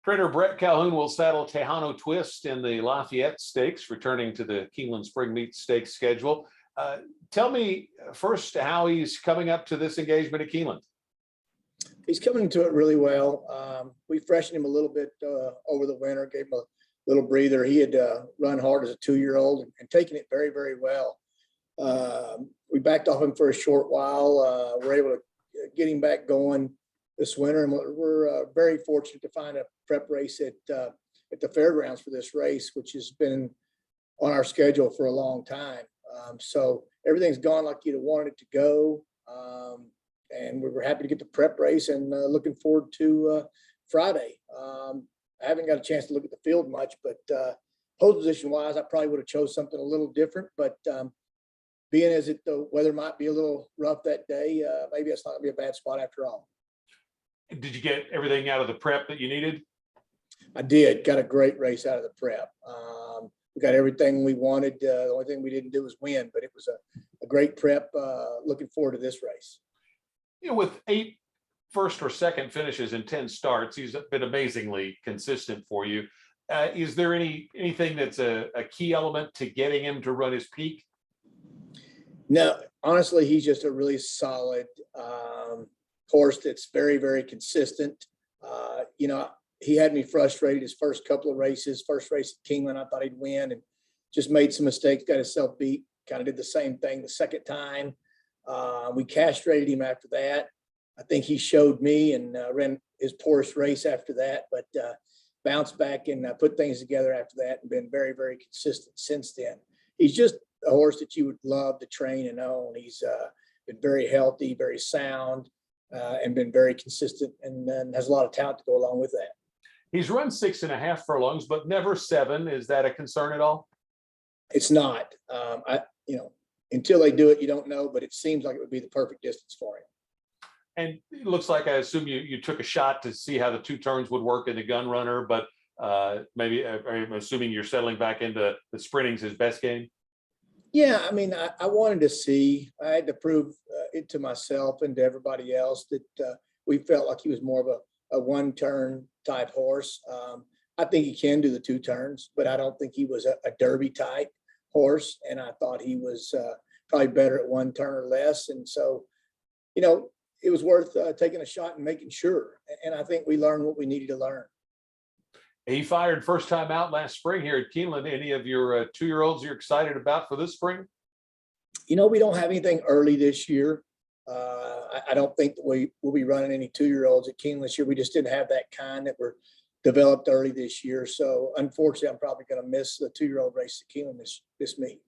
Trainer Bret Calhoun will saddle Tejano Twist in the Lafayette Stakes, returning to the Keeneland Spring Meet Stakes schedule. Tell me first how he's coming up to this engagement at Keeneland. He's coming into it really well. We freshened him a little bit over the winter, gave him a little breather. He had run hard as a 2-year-old and taken it very, very well. We backed off him for a short while. We're able to get him back going this winter, and we're very fortunate to find a prep race at the fairgrounds for this race, which has been on our schedule for a long time. So everything's gone like you'd have wanted it to go. And we were happy to get the prep race and looking forward to Friday. I haven't got a chance to look at the field much, but pole position wise, I probably would have chose something a little different, but being as the weather might be a little rough that day, maybe it's not gonna be a bad spot after all. Did you get everything out of the prep that you needed? I did. Got a great race out of the prep. We got everything we wanted. The only thing we didn't do was win, but it was a great prep. Looking forward to this race. You know, with 8 first or second finishes in 10 starts, he's been amazingly consistent for you. Is there anything that's a key element to getting him to run his peak? No, honestly, he's just a really solid horse that's very, very consistent. You know, he had me frustrated his first couple of races. First race at Keeneland, I thought he'd win and just made some mistakes, got himself beat, kind of did the same thing the second time. We castrated him after that. I think he showed me and ran his poorest race after that, but bounced back and put things together after that and been very, very consistent since then. He's just a horse that you would love to train and own. He's been very healthy, very sound, and been very consistent, and has a lot of talent to go along with that. He's run 6.5 furlongs, but never 7. Is that a concern at all? It's not. Until they do it, you don't know, but it seems like it would be the perfect distance for him. And it looks like, I assume you took a shot to see how the 2 turns would work in the gun runner, but maybe I'm assuming you're settling back into the sprinting's his best game. Yeah, I mean, I wanted to see. I had to prove it to myself and to everybody else that we felt like he was more of a 1-turn type horse. I think he can do the 2 turns, but I don't think he was a Derby type horse. And I thought he was probably better at 1 turn or less. And so, you know, it was worth taking a shot and making sure. And I think we learned what we needed to learn. He fired first time out last spring here at Keeneland. Any of your 2-year-olds you're excited about for this spring? You know, we don't have anything early this year. I don't think that we will be running any 2-year-olds at Keeneland this year. We just didn't have that kind that were developed early this year. So unfortunately, I'm probably going to miss the 2-year-old race at Keeneland this meet.